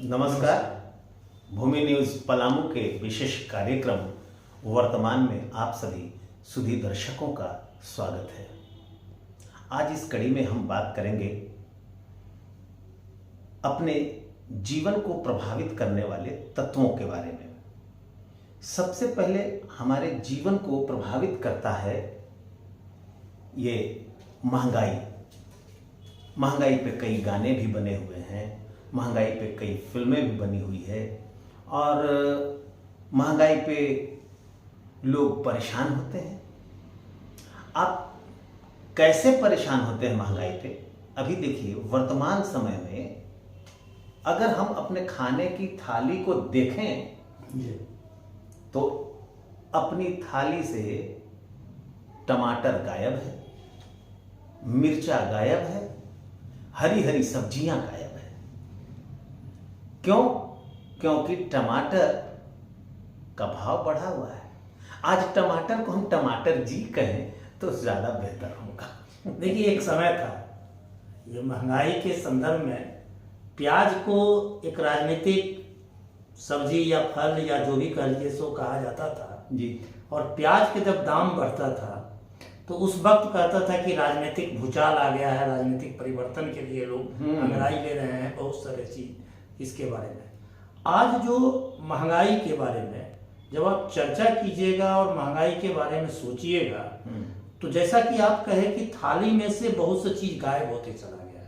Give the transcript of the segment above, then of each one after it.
नमस्कार। भूमि न्यूज पलामू के विशेष कार्यक्रम वर्तमान में आप सभी सुधी दर्शकों का स्वागत है। आज इस कड़ी में हम बात करेंगे अपने जीवन को प्रभावित करने वाले तत्वों के बारे में। सबसे पहले हमारे जीवन को प्रभावित करता है ये महंगाई। महंगाई पे कई गाने भी बने हुए हैं, महंगाई पे कई फिल्में भी बनी हुई है और महंगाई पे लोग परेशान होते हैं। आप कैसे परेशान होते हैं महंगाई पे? अभी देखिए, वर्तमान समय में अगर हम अपने खाने की थाली को देखें तो अपनी थाली से टमाटर गायब है, मिर्चा गायब है, हरी हरी सब्जियां गायब है। क्यों? क्योंकि टमाटर का भाव बढ़ा हुआ है। आज टमाटर को हम टमाटर जी कहें तो ज्यादा बेहतर होगा। देखिए, एक समय था ये महंगाई के संदर्भ में प्याज को एक राजनीतिक सब्जी या फल या जो भी कह लीजिए सो कहा जाता था जी। और प्याज के जब दाम बढ़ता था तो उस वक्त कहता था कि राजनीतिक भूचाल आ गया है, राजनीतिक परिवर्तन के लिए लोग महंगाई ले रहे हैं, बहुत सारे चीज इसके बारे में। आज जो महंगाई के बारे में जब आप चर्चा कीजिएगा और महंगाई के बारे में सोचिएगा तो जैसा कि आप कहे कि थाली में से बहुत सी चीज गायब होते चला गया।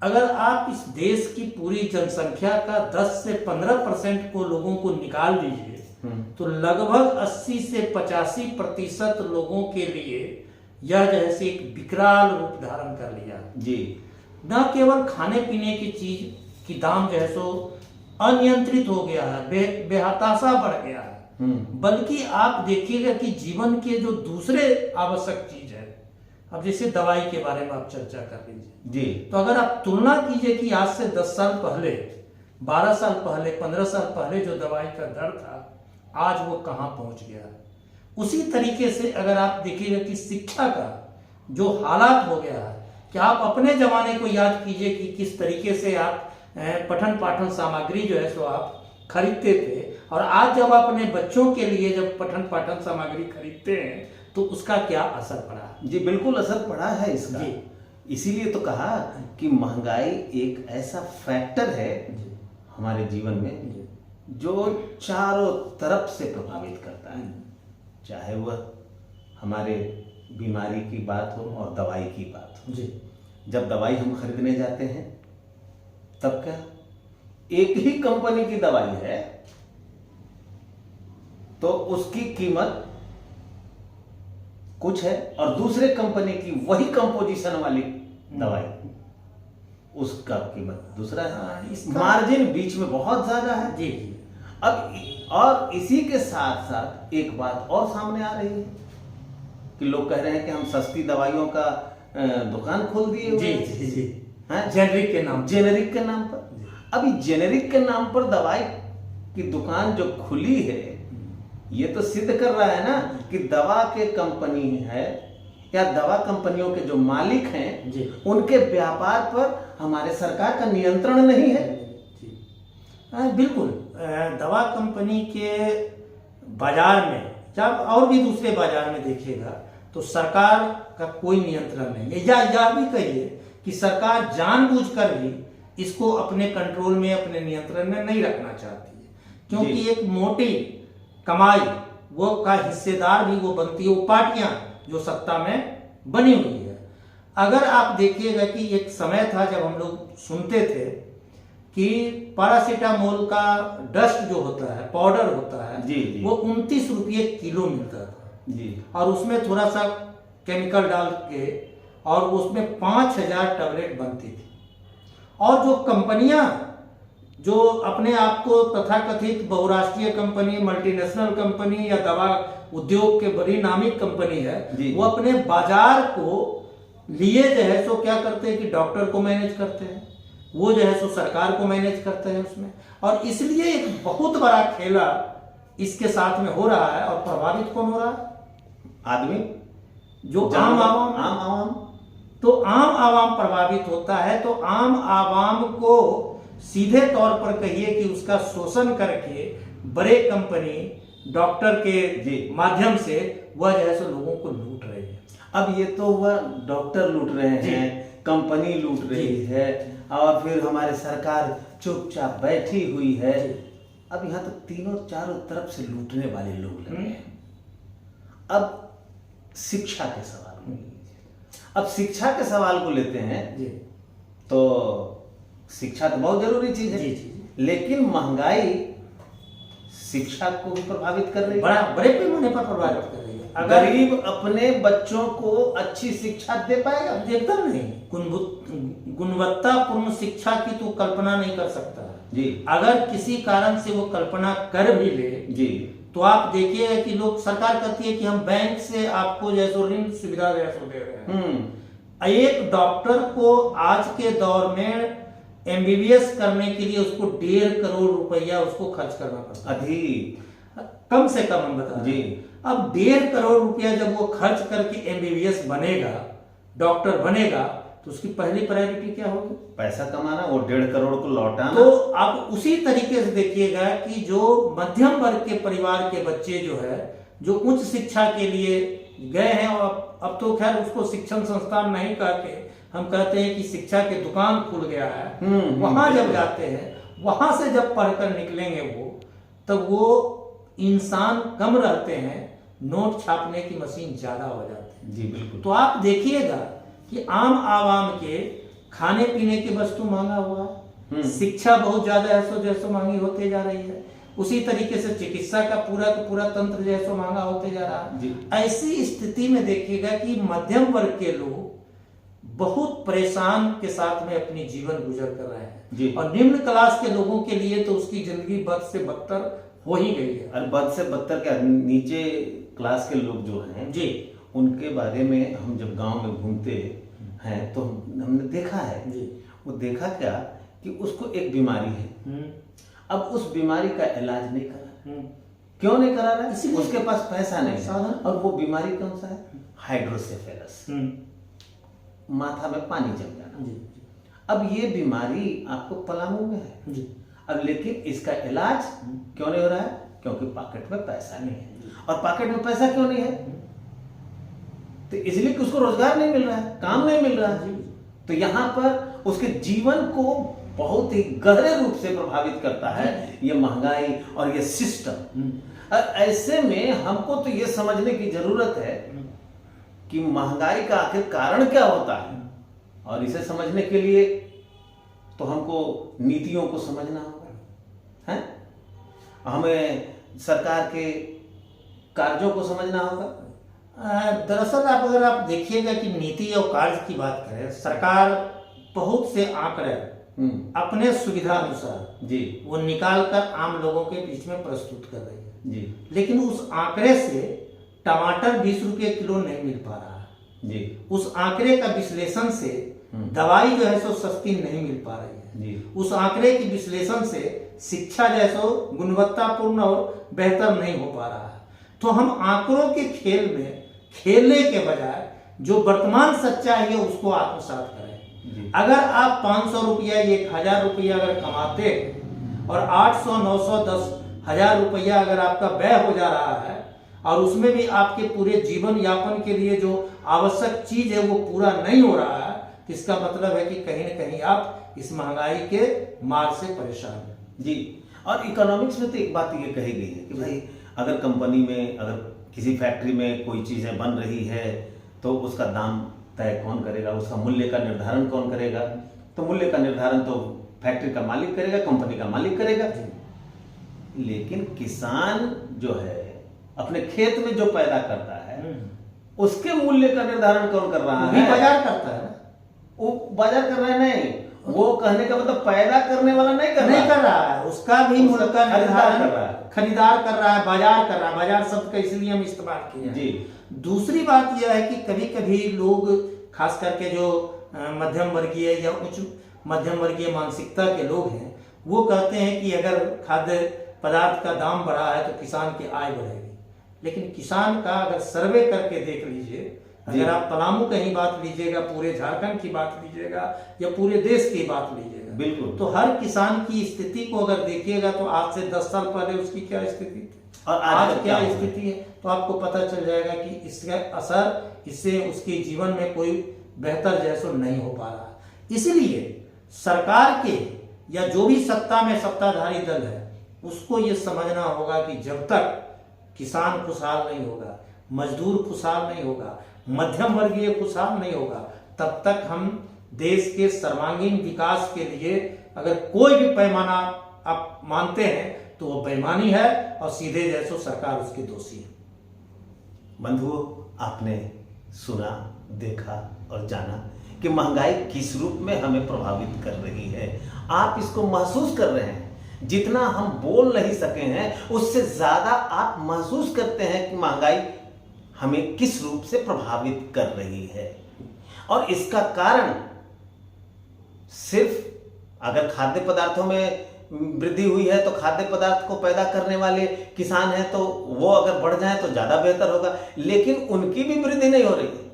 अगर आप इस देश की पूरी जनसंख्या का 10 से 15% को लोगों को निकाल दीजिए तो लगभग 80 से 85% लोगों के लिए यह जैसे एक विकराल रूप धारण कर लिया जी। न केवल खाने पीने की चीज की दाम जो है सो अनियंत्रित हो गया है, बेहताशा बढ़ गया है, बल्कि आप देखिएगा कि जीवन के जो दूसरे आवश्यक चीज है, अब जैसे दवाई के बारे में आप चर्चा कर लीजिए जी। तो अगर आप तुलना कीजिए कि आज से 10 साल पहले, 12 साल पहले, 15 साल पहले जो दवाई का दर था आज वो कहां पहुंच गया है। उसी तरीके से अगर आप देखिएगा कि शिक्षा का जो हालात हो गया है, कि आप अपने जमाने को याद कीजिए कि किस तरीके से आप पठन पाठन सामग्री जो है सो आप खरीदते थे और आज जब आप अपने बच्चों के लिए जब पठन पाठन सामग्री खरीदते हैं तो उसका क्या असर पड़ा। जी बिल्कुल असर पड़ा है इसका। इसीलिए तो कहा कि महंगाई एक ऐसा फैक्टर है हमारे जीवन में जो चारों तरफ से प्रभावित करता है, चाहे वह हमारे बीमारी की बात हो और दवाई की बात हो। जी। जब दवाई हम खरीदने जाते हैं तब क्या एक ही कंपनी की दवाई है तो उसकी कीमत कुछ है और दूसरे कंपनी की वही कंपोजिशन वाली दवाई उसका कीमत दूसरा है। मार्जिन बीच में बहुत ज्यादा है। जी। अब और इसी के साथ साथ एक बात और सामने आ रही है कि लोग कह रहे हैं कि हम सस्ती दवाइयों का दुकान खोल दिए हुए हैं। जी जी हाँ, जेनरिक के नाम पर। अभी जेनेरिक के नाम पर दवाई की दुकान जो खुली है ये तो सिद्ध कर रहा है ना कि दवा के कंपनी है या दवा कंपनियों के जो मालिक हैं उनके व्यापार पर हमारे सरकार का नियंत्रण नहीं है। बिल्कुल। दवा कंपनी के बाजार में जब और भी दूसरे बाजार में देखिएगा तो सरकार का कोई नियंत्रण नहीं है, या यह भी कहिए कि सरकार जानबूझकर भी इसको अपने कंट्रोल में, अपने नियंत्रण में नहीं रखना चाहती है, क्योंकि एक मोटी कमाई वो का हिस्सेदार भी वो बनती है, वो पार्टियां जो सत्ता में बनी हुई है। अगर आप देखिएगा कि एक समय था जब हम लोग सुनते थे कि पैरासीटामोल का डस्ट जो होता है, पाउडर होता है, जी। वो 29 रुपये किलो मिलता था जी। और उसमें थोड़ा सा केमिकल डाल के और उसमें 5000 टैबलेट बनती थी। और जो कंपनियां जो अपने आप को तथाकथित बहुराष्ट्रीय कंपनी, मल्टीनेशनल कंपनी या दवा उद्योग के बड़ी नामी कंपनी है, वो अपने बाजार को लिए जो है सो क्या करते हैं कि डॉक्टर को मैनेज करते हैं, वो जो है सो सरकार को मैनेज करते हैं उसमें, और इसलिए एक बहुत बड़ा खेला इसके साथ में हो रहा है। और प्रभावित कौन हो रहा है? आदमी, जो आम आवाम। तो आम आवाम प्रभावित होता है। तो आम आवाम को सीधे तौर पर कहिए कि उसका शोषण करके बड़े कंपनी डॉक्टर के माध्यम से वह जो है सो लोगों को लूट रहे हैं। अब ये तो वह डॉक्टर लूट रहे हैं, कंपनी लूट रही है, और फिर हमारे सरकार चुपचाप बैठी हुई है। अब यहाँ तो तीनों चारों तरफ से लूटने वाले लोग लगे हैं। अब शिक्षा के सवाल को अब शिक्षा के सवाल को लेते हैं तो शिक्षा तो बहुत जरूरी चीज है, लेकिन महंगाई शिक्षा को भी प्रभावित कर रही है, बड़े पैमाने पर प्रभावित कर रही है। अगर गरीब अपने बच्चों को अच्छी शिक्षा दे पाएगा? एकदम नहीं। गुणवत्तापूर्ण शिक्षा की तो कल्पना नहीं कर सकता जी। अगर किसी कारण से वो कल्पना कर भी ले जी, तो आप देखिएगा कि लोग, सरकार कहती है कि हम बैंक से आपको जैसो ऋण सुविधा जैसो दे रहे हैं। एक डॉक्टर को आज के दौर में MBBS करने के लिए उसको 1.5 करोड़ रुपया उसको खर्च करना पड़ता है, अधिक कम से कम हम बता जी। अब 1.5 करोड़ रुपया जब वो खर्च करके MBBS बनेगा, डॉक्टर बनेगा, तो उसकी पहली प्रायोरिटी क्या होगी? पैसा कमाना, वो 1.5 करोड़ को लौटाना। तो आप उसी तरीके से देखिएगा कि जो मध्यम वर्ग के परिवार के बच्चे जो है, जो उच्च शिक्षा के लिए गए हैं, और अब तो खैर उसको शिक्षण संस्थान नहीं कहते, हम कहते हैं कि शिक्षा की दुकान खुल गया है, वहां जब जाते हैं, वहां से जब पढ़कर निकलेंगे वो, तब वो इंसान कम रहते हैं, नोट छापने की मशीन ज्यादा हो जाती है। जी बिल्कुल। तो आप देखिएगा कि आम आवाम के खाने पीने की वस्तु महंगा हुआ, शिक्षा बहुत ज्यादा ऐसो जैसो महंगी होते जा रही है, उसी तरीके से चिकित्सा का पूरा तंत्र जैसो महंगा होते जा रहा है। ऐसी स्थिति में देखिएगा कि मध्यम वर्ग के लोग बहुत परेशान के साथ में अपनी जीवन गुजर कर रहे हैं, और निम्न क्लास के लोगों के लिए तो उसकी जिंदगी बद से बदतर हो ही गई है। और बद से बदतर क्या, नीचे क्लास के लोग जो हैं जी, उनके बारे में हम जब गांव में घूमते हैं तो हमने देखा है जी। वो देखा क्या कि उसको एक बीमारी है, अब उस बीमारी का इलाज नहीं करा। क्यों नहीं करा रहा है? उसके पास पैसा नहीं है। और वो बीमारी कौन सा है? हाइड्रोसेफेलस, माथा में पानी जम जाना। अब ये बीमारी आपको पलामू में है, अब लेकिन इसका इलाज क्यों नहीं हो रहा है? क्योंकि पॉकेट में पैसा नहीं है। और पॉकेट में पैसा क्यों नहीं है? तो इसलिए कि उसको रोजगार नहीं मिल रहा है, काम नहीं मिल रहा है। तो यहाँ पर उसके जीवन को बहुत ही गहरे रूप से प्रभावित करता है ये महंगाई और ये सिस्टम। ऐसे में हमको तो ये समझने की जरूरत है कि महंगाई का आखिर कारण क्या होता है, और इसे समझने के लिए तो हमको नीतियों को समझना होगा, है? हमें सरकार के कार्यों को समझना होगा। दरअसल अगर आप देखिएगा कि नीति और कार्य की बात करें, सरकार बहुत से आंकड़े अपने सुविधा अनुसार जी वो निकाल कर आम लोगों के बीच में प्रस्तुत कर रही है जी, लेकिन उस आंकड़े से टमाटर 20 रुपये किलो नहीं मिल पा रहा है जी। उस आंकड़े का विश्लेषण से दवाई जो है सो सस्ती नहीं मिल पा रही है जी। उस आंकड़े की विश्लेषण से शिक्षा जैसो गुणवत्तापूर्ण और बेहतर नहीं हो पा रहा है। तो हम आंकड़ों के खेल में खेलने के बजाय जो वर्तमान सच्चाई है उसको आत्मसात करें। अगर आप 500 रुपया 1000 रुपया अगर कमाते और 800 900 10,000 रुपया अगर आपका व्यय हो जा रहा है और उसमें भी आपके पूरे जीवन यापन के लिए जो आवश्यक चीज है वो पूरा नहीं हो रहा है, तो इसका मतलब है कि कहीं ना कहीं आप इस महंगाई के मार से परेशान हैं। जी, और इकोनॉमिक्स में तो एक बात ये कही गई है कि भाई अगर कंपनी में अगर किसी फैक्ट्री में कोई चीजें बन रही है तो उसका दाम तय कौन करेगा, उसका मूल्य का निर्धारण कौन करेगा? तो मूल्य का निर्धारण तो फैक्ट्री का मालिक करेगा, कंपनी का मालिक करेगा। लेकिन किसान जो है अपने खेत में जो पैदा करता है उसके मूल्य का निर्धारण कौन कर रहा है? बाजार करता है। वो बाजार कर रहा है नहीं, वो कहने का मतलब पैदा करने वाला नहीं कर रहा है, उसका भी मूल्य का निर्धारण कर रहा है, खरीदार कर रहा है, बाजार कर रहा है। बाजार शब्द का इसलिए हम इस्तेमाल किए जी। दूसरी बात यह है कि कभी कभी लोग खास करके जो मध्यम वर्गीय या उच्च मध्यम वर्गीय मानसिकता के लोग हैं वो कहते हैं कि अगर खाद्य पदार्थ का दाम बढ़ा है तो किसान की आय बढ़ेगी। लेकिन किसान का अगर सर्वे करके देख लीजिए, अगर आप पलामू कहीं बात लीजिएगा, पूरे झारखंड की बात लीजिएगा या पूरे देश की बात लीजिएगा, बिल्कुल। तो हर किसान की स्थिति को अगर देखिएगा तो आज से 10 साल पहले उसकी क्या स्थिति थी और आज क्या हो स्थिति है, तो आपको पता चल जाएगा कि इसका असर, इससे उसके जीवन में कोई बेहतर जैसो नहीं हो पा रहा। इसलिए सरकार के या जो भी सत्ता में सत्ताधारी दल है उसको ये समझना होगा कि जब तक किसान खुशहाल नहीं होगा, मजदूर खुशहाल नहीं होगा, मध्यम वर्गीय खुशहाल नहीं होगा, तब तक हम देश के सर्वांगीण विकास के लिए अगर कोई भी पैमाना आप मानते हैं तो वो बेईमानी है और सीधे जैसो सरकार उसके दोषी है। बंधुओं, आपने सुना, देखा और जाना कि महंगाई किस रूप में हमें प्रभावित कर रही है। आप इसको महसूस कर रहे हैं। जितना हम बोल नहीं सके हैं उससे ज्यादा आप महसूस करते हैं कि महंगाई हमें किस रूप से प्रभावित कर रही है। और इसका कारण सिर्फ अगर खाद्य पदार्थों में वृद्धि हुई है तो खाद्य पदार्थ को पैदा करने वाले किसान हैं तो वो अगर बढ़ जाए तो ज्यादा बेहतर होगा, लेकिन उनकी भी वृद्धि नहीं हो रही है,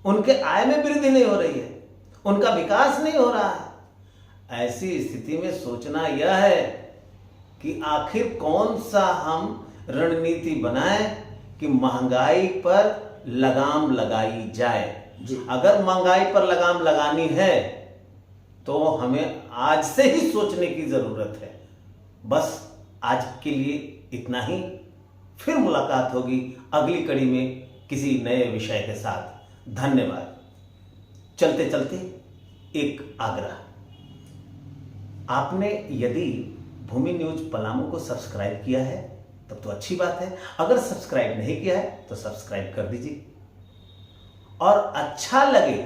उनके आय में वृद्धि नहीं हो रही है, उनका विकास नहीं हो रहा है। ऐसी स्थिति में सोचना यह है कि आखिर कौन सा हम रणनीति बनाएं कि महंगाई पर लगाम लगाई जाए। अगर महंगाई पर लगाम लगानी है तो हमें आज से ही सोचने की जरूरत है। बस आज के लिए इतना ही। फिर मुलाकात होगी अगली कड़ी में किसी नए विषय के साथ। धन्यवाद। चलते चलते एक आग्रह, आपने यदि भूमि न्यूज पलामू को सब्सक्राइब किया है तब तो अच्छी बात है, अगर सब्सक्राइब नहीं किया है तो सब्सक्राइब कर दीजिए, और अच्छा लगे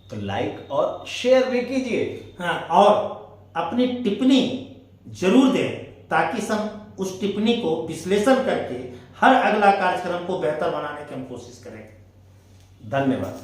तो लाइक और शेयर भी कीजिए। हाँ, और अपनी टिप्पणी जरूर दें ताकि हम उस टिप्पणी को विश्लेषण करके हर अगला कार्यक्रम को बेहतर बनाने की हम कोशिश करें। धन्यवाद।